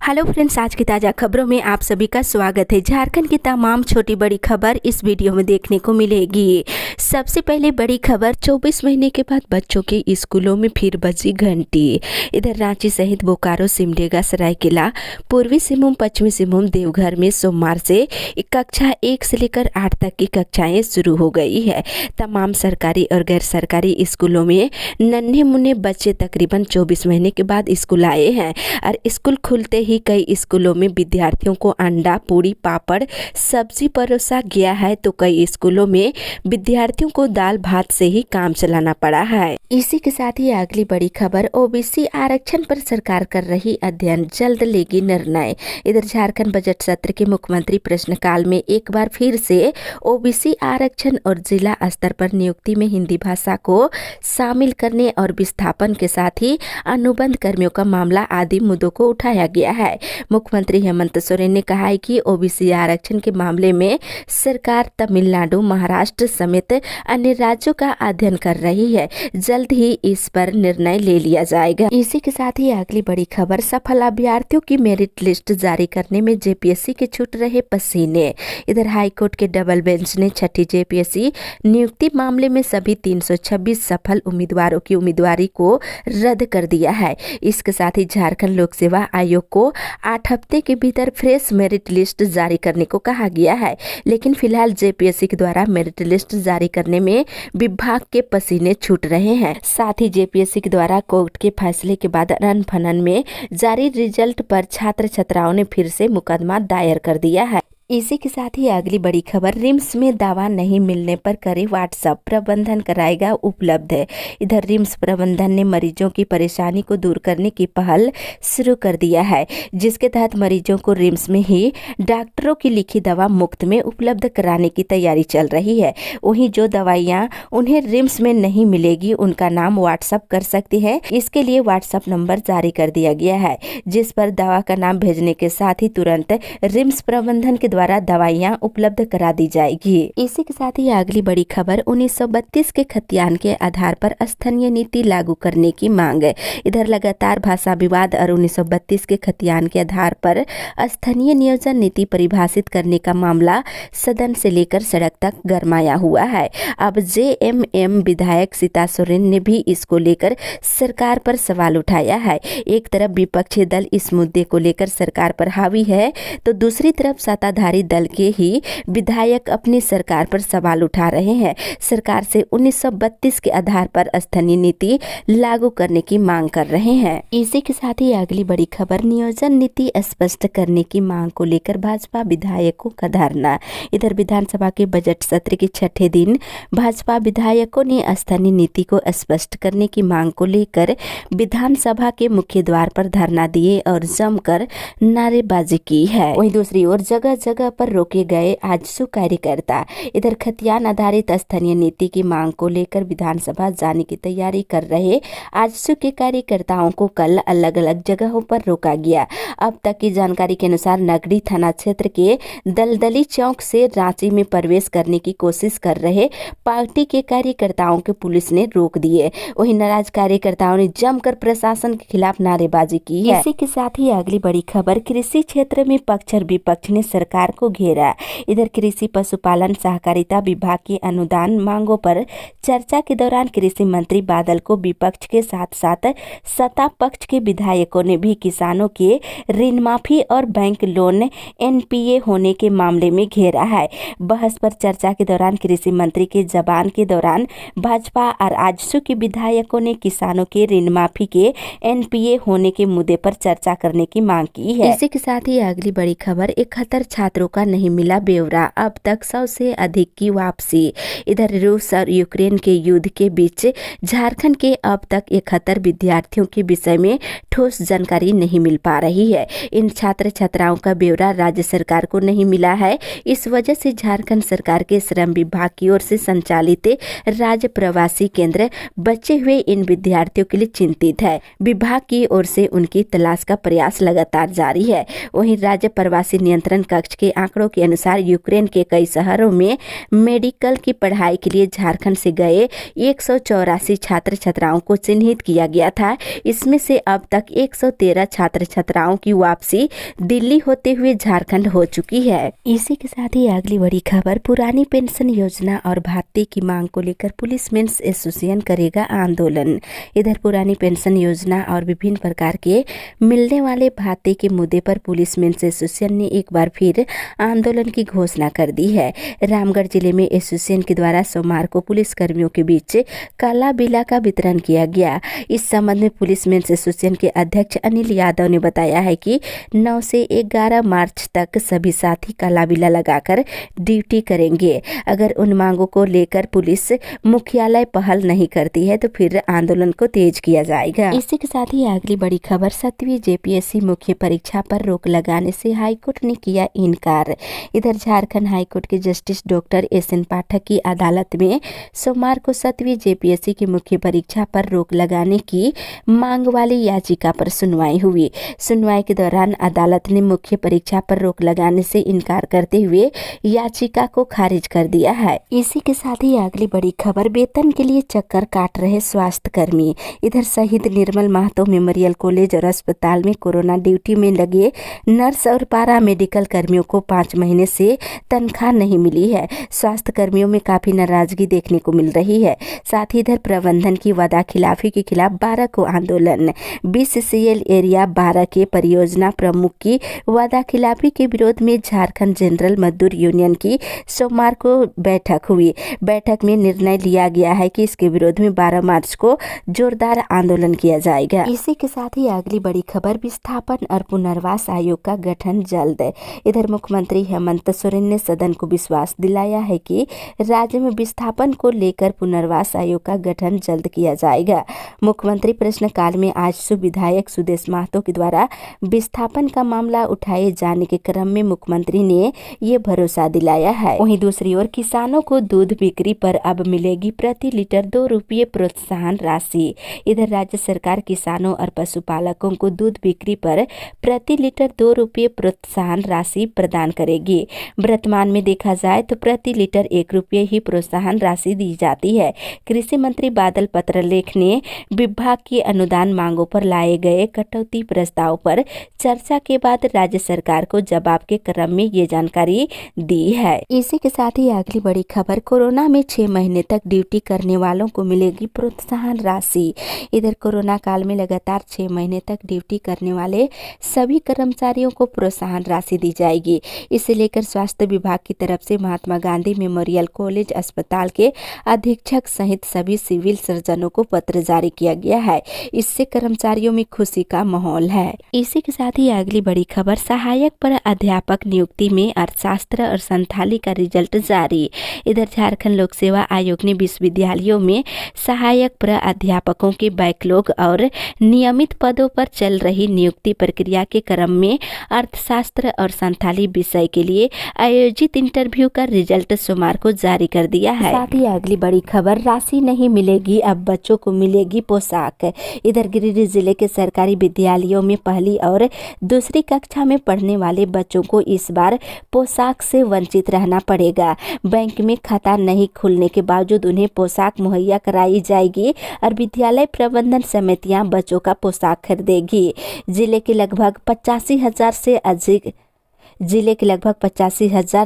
Hello friends, आज की ताज़ा खबरों में आप सभी का स्वागत है। झारखंड की तमाम छोटी बड़ी खबर इस वीडियो में देखने को मिलेगी। सबसे पहले बड़ी खबर, 24 महीने के बाद बच्चों के स्कूलों में फिर बजी घंटी। इधर रांची सहित बोकारो, सिमडेगा, सरायकेला, पूर्वी सिंहभूम, पश्चिमी सिंहभूम, देवघर में सोमवार से कक्षा 1 से लेकर 8 तक की कक्षाएं शुरू हो गई है। तमाम सरकारी और गैर सरकारी स्कूलों में नन्हे मुन्ने बच्चे तकरीबन 24 महीने के बाद स्कूल आए हैं और स्कूल खुलते ही कई स्कूलों में विद्यार्थियों को अंडा, पूरी, पापड़, सब्जी परोसा गया है तो कई स्कूलों में विद्यार्थियों को दाल भात से ही काम चलाना पड़ा है। इसी के साथ ही अगली बड़ी खबर, ओबीसी आरक्षण पर सरकार कर रही अध्ययन, जल्द लेगी निर्णय। इधर झारखंड बजट सत्र के मुख्यमंत्री प्रश्नकाल में एक बार फिर से ओबीसी आरक्षण और जिला स्तर पर नियुक्ति में हिंदी भाषा को शामिल करने और विस्थापन के साथ ही अनुबंध कर्मियों का मामला आदि मुद्दों को उठाया गया है। मुख्यमंत्री हेमंत सोरेन ने कहा है कि ओबीसी आरक्षण के मामले में सरकार तमिलनाडु, महाराष्ट्र समेत अन्य राज्यों का अध्ययन कर रही है। जल्द ही इस पर निर्णय ले लिया जाएगा। इसी के साथ ही अगली बड़ी खबर, सफल अभ्यर्थियों की मेरिट लिस्ट जारी करने में जेपीएससी के छूट रहे पसीने। इधर हाईकोर्ट के डबल बेंच ने छठी जेपीएससी नियुक्ति मामले में सभी 326 सफल उम्मीदवारों की उम्मीदवारी को रद्द कर दिया है। इसके साथ ही झारखंड लोक सेवा आयोग को 8 हफ्ते के भीतर फ्रेश मेरिट लिस्ट जारी करने को कहा गया है, लेकिन फिलहाल जेपीएससी के द्वारा मेरिट लिस्ट जारी करने में विभाग के पसीने छूट रहे हैं। साथ ही जेपीएससी के द्वारा कोर्ट के फैसले के बाद रन फनन में जारी रिजल्ट पर छात्र छात्राओं ने फिर से मुकदमा दायर कर दिया है। इसी के साथ ही अगली बड़ी खबर, रिम्स में दवा नहीं मिलने पर करे व्हाट्सएप, प्रबंधन कराएगा उपलब्ध। इधर रिम्स प्रबंधन ने मरीजों की परेशानी को दूर करने की पहल शुरू कर दिया है, जिसके तहत मरीजों को रिम्स में ही डॉक्टरों की लिखी दवा मुफ्त में उपलब्ध कराने की तैयारी चल रही है। वहीं जो दवाइयाँ उन्हें रिम्स में नहीं मिलेगी उनका नाम व्हाट्सएप कर सकती है। इसके लिए व्हाट्सएप नंबर जारी कर दिया गया है, जिस पर दवा का नाम भेजने के साथ ही तुरंत रिम्स प्रबंधन के द्वारा दवाइयां उपलब्ध करा दी जाएगी। इसी के साथ ही अगली बड़ी खबर, 1932 के खतियान के आधार पर स्थानीय नीति लागू करने की मांग। इधर लगातार भाषा विवाद और 1932 के खतियान के आधार पर स्थानीय नियोजन नीति परिभाषित करने का मामला सदन से लेकर सड़क तक गरमाया हुआ है। अब जेएमएम विधायक सीता सोरेन ने भी इसको लेकर सरकार पर सवाल उठाया है। एक तरफ विपक्षी दल इस मुद्दे को लेकर सरकार पर हावी है तो दूसरी तरफ सत्ताधारी दल के ही विधायक अपनी सरकार पर सवाल उठा रहे हैं। सरकार से 1932 के आधार पर स्थानीय नीति लागू करने की मांग कर रहे हैं। इसी के साथ ही अगली बड़ी खबर, नियोजन नीति स्पष्ट करने की मांग को लेकर भाजपा विधायकों का धरना। इधर विधानसभा के बजट सत्र के छठे दिन भाजपा विधायकों ने स्थानीय नीति को स्पष्ट करने की मांग को लेकर विधानसभा के मुख्य द्वार पर धरना दिए और जमकर नारेबाजी की है। वहीं दूसरी ओर जगह जगह पर रोके गए आजसू कार्यकर्ता। इधर खतियान आधारित स्थानीय नीति की मांग को लेकर विधानसभा जाने की तैयारी कर रहे आजसू के कार्यकर्ताओं को कल अलग अलग जगहों पर रोका गया। अब तक की जानकारी के अनुसार नगड़ी थाना क्षेत्र के दलदली चौक से रांची में प्रवेश करने की कोशिश कर रहे पार्टी के कार्यकर्ताओं को पुलिस ने रोक दिए। वहीं नाराज कार्यकर्ताओं ने जमकर प्रशासन के खिलाफ नारेबाजी की है। इसी के साथ ही अगली बड़ी खबर, कृषि क्षेत्र में पक्ष और विपक्ष ने सरकार को घेरा। इधर कृषि पशुपालन सहकारिता विभाग की अनुदान मांगों पर चर्चा के दौरान कृषि मंत्री बादल को विपक्ष के साथ साथ सत्ता पक्ष के विधायकों ने भी किसानों के ऋण माफी और बैंक लोन एनपीए होने के मामले में घेरा है। बहस पर चर्चा के दौरान कृषि मंत्री के जबान के दौरान भाजपा और आजसू के विधायकों ने किसानों के ऋण माफी के एनपीए होने के मुद्दे पर चर्चा करने की मांग की है। इसी के साथ ही अगली बड़ी खबर, 71 छात्रों का नहीं मिला ब्यौरा, अब तक 100 से अधिक की वापसी। इधर रूस और यूक्रेन के युद्ध के बीच झारखंड के अब तक 71 विद्यार्थियों के विषय में ठोस जानकारी नहीं मिल पा रही है। इन छात्र छात्राओं का ब्यौरा राज्य सरकार को नहीं मिला है। इस वजह से झारखंड सरकार के श्रम विभाग की ओर से संचालित राज्य प्रवासी केंद्र बचे हुए इन विद्यार्थियों के लिए चिंतित है। विभाग की ओर से उनकी तलाश का प्रयास लगातार जारी है। वहीं राज्य प्रवासी नियंत्रण कक्ष के आंकड़ों के अनुसार यूक्रेन के कई शहरों में मेडिकल की पढ़ाई के लिए झारखंड से गए 184 छात्र छात्राओं को चिन्हित किया गया था। इसमें से अब तक 113 छात्र छात्राओं की वापसी दिल्ली होते हुए झारखंड हो चुकी है। इसी के साथ ही अगली बड़ी खबर, पुरानी पेंशन योजना और भत्ते की मांग को लेकर पुलिस मेंस एसोसिएशन करेगा आंदोलन। इधर पुरानी पेंशन योजना और विभिन्न प्रकार के मिलने वाले भत्ते के मुद्दे पर पुलिस मेंस एसोसिएशन ने एक बार फिर आंदोलन की घोषणा कर दी है। रामगढ़ जिले में एसोसिएशन के द्वारा सोमवार को पुलिस कर्मियों के बीच काला बिला का वितरण किया गया। इस संबंध में पुलिस मेंस एसोसिएशन के अध्यक्ष अनिल यादव ने बताया है कि 9 से 11 मार्च तक सभी साथी काला बिला लगाकर ड्यूटी करेंगे। अगर उन मांगों को लेकर पुलिस मुख्यालय पहल नहीं करती है तो फिर आंदोलन को तेज किया जाएगा। इसी के साथ ही अगली बड़ी खबर, 7वीं जेपीएससी मुख्य परीक्षा पर रोक लगाने से हाईकोर्ट ने किया इनकार। इधर झारखंड हाईकोर्ट के जस्टिस डॉक्टर एस.एन. पाठक की अदालत में सोमवार को 7वीं जेपीएससी की मुख्य परीक्षा पर रोक लगाने की मांग वाली याचिका पर सुनवाई हुई। सुनवाई के दौरान अदालत ने मुख्य परीक्षा पर रोक लगाने से इनकार करते हुए याचिका को खारिज कर दिया है। इसी के साथ ही अगली बड़ी खबर, वेतन के लिए चक्कर काट रहे स्वास्थ्य कर्मी। इधर शहीद निर्मल महतो मेमोरियल कॉलेज और अस्पताल में कोरोना ड्यूटी में लगे नर्स और पारा मेडिकल कर्मियों को 5 महीने से तनख्वाह नहीं मिली है। स्वास्थ्य कर्मियों में काफी नाराजगी देखने को मिल रही है। साथ ही इधर प्रबंधन की वादा खिलाफी के खिलाफ 12 को आंदोलन। BCCL एरिया 12 के परियोजना प्रमुख की वादा खिलाफी के विरोध में झारखंड जनरल मजदूर यूनियन की सोमवार को बैठक हुई। बैठक में निर्णय लिया गया है कि इसके विरोध में 12 मार्च को जोरदार आंदोलन किया जाएगा। इसी के साथ ही अगली बड़ी खबर, विस्थापन और पुनर्वास आयोग का गठन जल्द। इधर मुख्यमंत्री हेमंत सोरेन ने सदन को विश्वास दिलाया है कि राज्य में विस्थापन को लेकर पुनर्वास आयोग का गठन जल्द किया जाएगा। मुख्यमंत्री प्रश्नकाल में आज विधायक सुदेश महतो के द्वारा विस्थापन का मामला उठाए जाने के क्रम में मुख्यमंत्री ने ये भरोसा दिलाया है। वहीं दूसरी ओर किसानों को दूध बिक्री पर अब मिलेगी प्रति लीटर 2 रुपये प्रोत्साहन राशि। इधर राज्य सरकार किसानों और पशुपालकों को दूध बिक्री पर प्रति लीटर 2 रुपये प्रोत्साहन राशि प्रदान करेगी। वर्तमान में देखा जाए तो प्रति लीटर 1 रुपये ही प्रोत्साहन राशि दी जाती है। कृषि मंत्री बादल पत्रलेख ने विभाग की अनुदान मांगों पर लाए गए कटौती प्रस्ताव पर चर्चा के बाद राज्य सरकार को जवाब के क्रम में ये जानकारी दी है। इसी के साथ ही अगली बड़ी खबर, कोरोना में 6 महीने तक ड्यूटी करने वालों को मिलेगी प्रोत्साहन राशि। इधर कोरोना काल में लगातार 6 महीने तक ड्यूटी करने वाले सभी कर्मचारियों को प्रोत्साहन राशि दी जाएगी। इसे लेकर स्वास्थ्य विभाग की तरफ से महात्मा गांधी मेमोरियल कॉलेज अस्पताल के अधीक्षक सहित सभी सिविल सर्जनों को पत्र जारी किया गया है। इससे कर्मचारियों में खुशी का माहौल है। इसी के साथ ही अगली बड़ी खबर, सहायक पर अध्यापक नियुक्ति में अर्थशास्त्र और संथाली का रिजल्ट जारी। इधर झारखंड लोक सेवा आयोग ने विश्वविद्यालयों में सहायक पर अध्यापकों के बैकलॉग और नियमित पदों पर चल रही नियुक्ति प्रक्रिया के क्रम में अर्थशास्त्र और संथाली विषय के लिए आयोजित इंटरव्यू का रिजल्ट सोमवार को जारी कर दिया है। साथ ही अगली बड़ी खबर, राशि नहीं मिलेगी, अब बच्चों को मिलेगी पोशाक। इधर गिरिडीह जिले के सरकारी विद्यालयों में पहली और दूसरी कक्षा में पढ़ने वाले बच्चों को इस बार पोशाक से वंचित रहना पड़ेगा। बैंक में खाता नहीं खुलने के बावजूद उन्हें पोशाक मुहैया कराई जाएगी और विद्यालय प्रबंधन समितियां बच्चों का पोशाक खरीदेगी। जिले के लगभग 85,000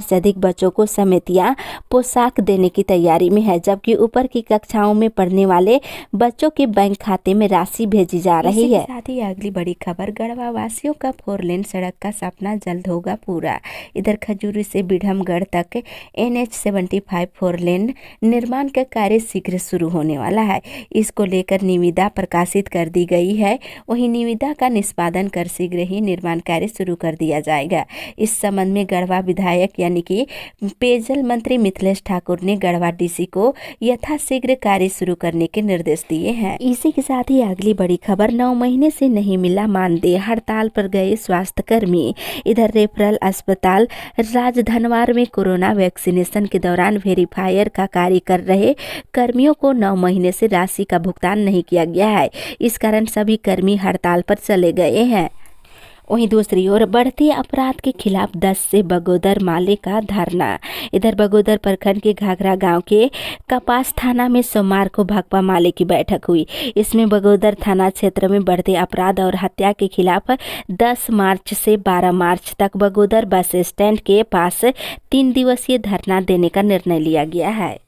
से अधिक बच्चों को समितियां पोशाक देने की तैयारी में है, जबकि ऊपर की कक्षाओं में पढ़ने वाले बच्चों के बैंक खाते में राशि भेजी जा रही है। साथ ही अगली बड़ी खबर, गढ़वा वासियों का 4 लेन सड़क का सपना जल्द होगा पूरा। इधर खजूरी से बिढ़मगढ़ तक NH-75 4 लेन निर्माण का कार्य शीघ्र शुरू होने वाला है। इसको लेकर निविदा प्रकाशित कर दी गई है। वहीं निविदा का निष्पादन कर शीघ्र ही निर्माण कार्य शुरू कर दिया जाएगा। इस संबंध में गढ़वा विधायक यानी कि पेयजल मंत्री मिथिलेश ठाकुर ने गढ़वा डीसी को यथाशीघ्र कार्य शुरू करने के निर्देश दिए हैं। इसी के साथ ही अगली बड़ी खबर, 9 महीने से नहीं मिला मानदेय, हड़ताल पर गए स्वास्थ्य कर्मी। इधर रेफरल अस्पताल राजधनवार में कोरोना वैक्सीनेशन के दौरान वेरीफायर का कार्य कर रहे कर्मियों को 9 महीने से राशि का भुगतान नहीं किया गया है। इस कारण सभी कर्मी हड़ताल पर चले गए हैं। वहीं दूसरी ओर बढ़ते अपराध के खिलाफ 10 से बगोदर माले का धरना। इधर बगोदर प्रखंड के घाघरा गांव के कपास थाना में सोमवार को भाकपा माले की बैठक हुई। इसमें बगोदर थाना क्षेत्र में बढ़ते अपराध और हत्या के खिलाफ 10 मार्च से 12 मार्च तक बगोदर बस स्टैंड के पास 3 दिवसीय धरना देने का निर्णय लिया गया है।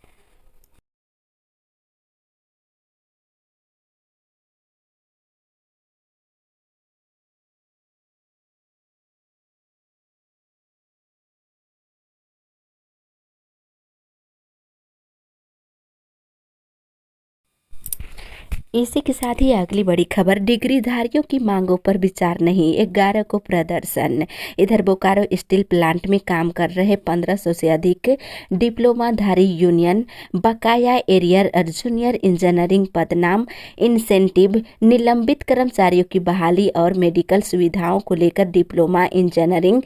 इसी के साथ ही अगली बड़ी खबर, डिग्रीधारियों की मांगों पर विचार नहीं, 11 को प्रदर्शन। इधर बोकारो स्टील प्लांट में काम कर रहे 1500 से अधिक डिप्लोमाधारी यूनियन बकाया एरियर और जूनियर इंजीनियरिंग पदनाम इंसेंटिव, निलंबित कर्मचारियों की बहाली और मेडिकल सुविधाओं को लेकर डिप्लोमा इंजीनियरिंग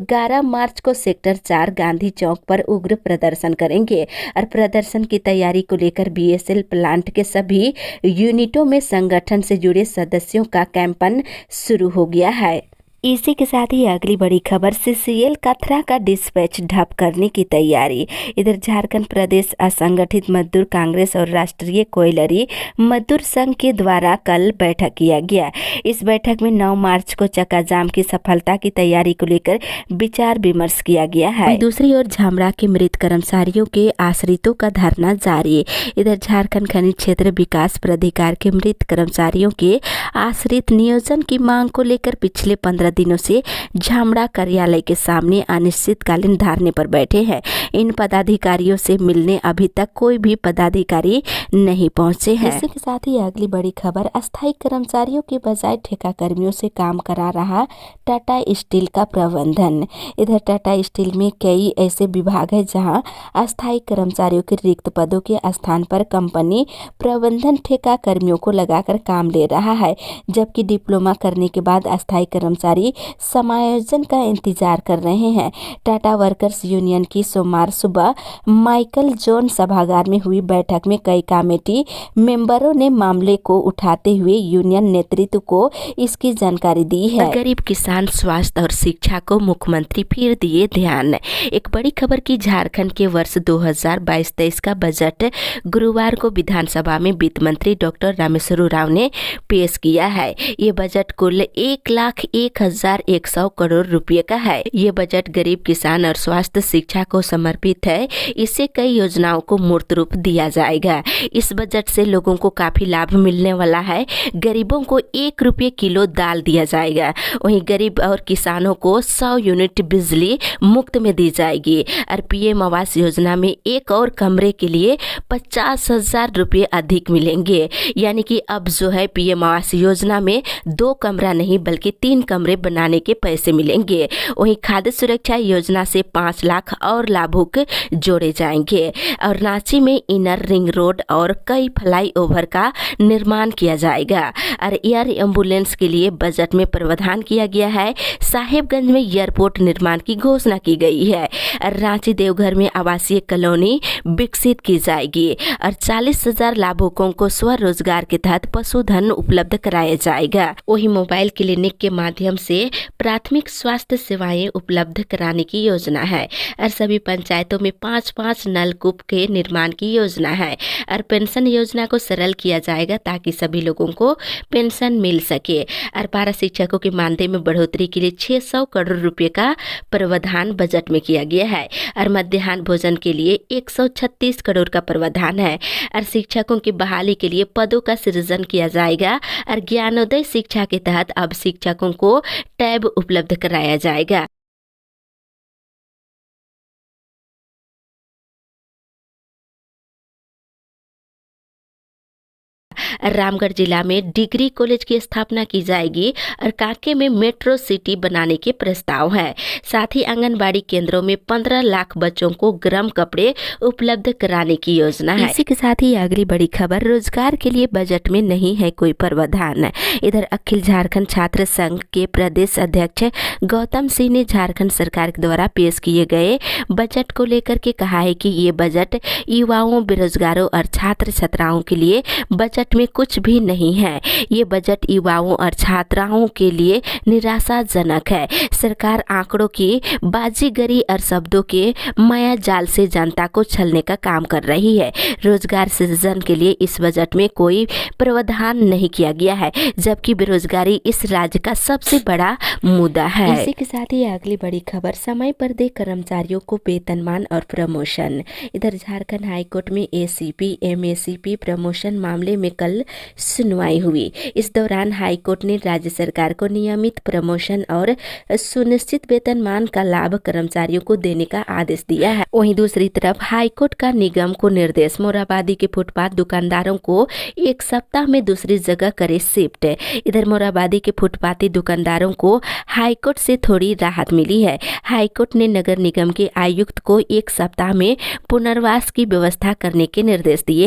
11 मार्च को सेक्टर 4 गांधी चौक पर उग्र प्रदर्शन करेंगे। और प्रदर्शन की तैयारी को लेकर बीएसएल प्लांट के सभी यूनिटों में संगठन से जुड़े सदस्यों का कैंपेन शुरू हो गया है। इसी के साथ ही अगली बड़ी खबर, सीसीएल कथरा का डिस्पैच ठप करने की तैयारी। इधर झारखंड प्रदेश असंगठित मजदूर कांग्रेस और राष्ट्रीय कोयलरी मजदूर संघ के द्वारा कल बैठक किया गया। इस बैठक में 9 मार्च को चक्का जाम की सफलता की तैयारी को लेकर विचार विमर्श किया गया है। दूसरी ओर झामरा के मृत कर्मचारियों के आश्रितों का धरना जारी। इधर झारखंड खनिज क्षेत्र विकास प्राधिकार के मृत कर्मचारियों के आश्रित नियोजन की मांग को लेकर पिछले 15 दिनों से झामरा कार्यालय के सामने अनिश्चितकालीन धरने पर बैठे हैं। इन पदाधिकारियों से मिलने अभी तक कोई भी पदाधिकारी नहीं पहुंचे हैं। इसी के साथ ही अगली बड़ी खबर, अस्थायी कर्मचारियों के बजाय ठेका कर्मियों से काम करा रहा टाटा स्टील का प्रबंधन। इधर टाटा स्टील में कई ऐसे विभाग है जहां अस्थायी कर्मचारियों के रिक्त पदों के स्थान पर कंपनी प्रबंधन ठेका कर्मियों को लगाकर काम ले रहा है, जबकि डिप्लोमा करने के बाद अस्थायी कर्मचारी समायोजन का इंतजार कर रहे हैं। टाटा वर्कर्स यूनियन की सोमवार सुबह माइकल जोन सभागार में हुई बैठक में कई कमेटी मेंबरों ने मामले को उठाते हुए यूनियन नेतृत्व को इसकी जानकारी दी है। गरीब किसान, स्वास्थ्य और शिक्षा को मुख्यमंत्री फिर दिए ध्यान। एक बड़ी खबर की, झारखंड के वर्ष 2022-23 का बजट गुरुवार को विधानसभा में वित्त मंत्री डॉक्टर रामेश्वर उरांव ने पेश किया है। ये बजट कुल 1,01,100 करोड़ रुपए का है। ये बजट गरीब किसान और स्वास्थ्य शिक्षा को समर्पित है। इससे कई योजनाओं को मूर्त रूप दिया जाएगा। इस बजट से लोगों को काफी लाभ मिलने वाला है। गरीबों को 1 रुपये किलो दाल दिया जाएगा। वहीं गरीब और किसानों को 100 यूनिट बिजली मुफ्त में दी जाएगी। और पीएम आवास योजना में एक और कमरे के लिए 50,000 रुपये अधिक मिलेंगे। यानी कि अब जो है पीएम आवास योजना में 2 कमरा नहीं बल्कि 3 कमरे बनाने के पैसे मिलेंगे। वहीं खाद्य सुरक्षा योजना से 5 लाख और लाभुक जोड़े जाएंगे। और रांची में इनर रिंग रोड और कई फ्लाईओवर का निर्माण किया जाएगा। और एयर एम्बुलेंस के लिए बजट में प्रावधान किया गया है। साहेबगंज में एयरपोर्ट निर्माण की घोषणा की गई है। और रांची देवघर में आवासीय कॉलोनी विकसित की जाएगी। और 40,000 लाभुकों को स्वरोजगार के तहत पशुधन उपलब्ध कराया जाएगा। वही मोबाइल क्लिनिक के माध्यम से प्राथमिक स्वास्थ्य सेवाएं उपलब्ध कराने की योजना है। और सभी पंचायतों में 5-5 नलकूप के निर्माण की योजना है। और पेंशन योजना को सरल किया जाएगा ताकि सभी लोगों को पेंशन मिल सके। और पारा शिक्षकों के मानदेय में बढ़ोतरी के लिए 600 करोड़ रुपए का प्रावधान बजट में किया गया है। और मध्याह्न भोजन के लिए 136 करोड़ का प्रावधान है। और शिक्षकों की बहाली के लिए पदों का सृजन किया जाएगा। और ज्ञानोदय शिक्षा के तहत अब शिक्षकों को टैब उपलब्ध कराया जाएगा। रामगढ़ जिला में डिग्री कॉलेज की स्थापना की जाएगी। और कांके में मेट्रो सिटी बनाने के प्रस्ताव है। साथ ही आंगनबाड़ी केंद्रों में 15 लाख बच्चों को गर्म कपड़े उपलब्ध कराने की योजना है। इसी के साथ ही अगली बड़ी खबर, रोजगार के लिए बजट में नहीं है कोई प्रावधान। इधर अखिल झारखंड छात्र संघ के प्रदेश अध्यक्ष गौतम सिंह ने झारखंड सरकार के द्वारा पेश किए गए बजट को लेकर के कहा है कि ये बजट युवाओं, बेरोजगारों और छात्र छात्राओं के लिए बजट में कुछ भी नहीं है। ये बजट युवाओं और छात्राओं के लिए निराशाजनक है। सरकार आंकड़ों की बाजीगरी और शब्दों के माया जाल से जनता को छलने का काम कर रही है। रोजगार सृजन के लिए इस बजट में कोई प्रावधान नहीं किया गया है, जबकि बेरोजगारी इस राज्य का सबसे बड़ा मुद्दा है। इसी के साथ ही अगली बड़ी खबर, समय पर दे कर्मचारियों को वेतनमान और प्रमोशन। इधर झारखंड हाईकोर्ट में एसीपी एमएसीपी प्रमोशन मामले में कल सुनवाई हुई। इस दौरान हाईकोर्ट ने राज्य सरकार को नियमित प्रमोशन और सुनिश्चित वेतनमान का लाभ कर्मचारियों को देने का आदेश दिया है। वहीं दूसरी तरफ हाईकोर्ट का निगम को निर्देश, मोराबादी के फुटपाथ दुकानदारों को एक सप्ताह में दूसरी जगह करे शिफ्ट। इधर मोराबादी के फुटपाथी दुकानदारों को हाईकोर्ट से थोड़ी राहत मिली है। हाईकोर्ट ने नगर निगम के आयुक्त को एक सप्ताह में पुनर्वास की व्यवस्था करने के निर्देश दिए।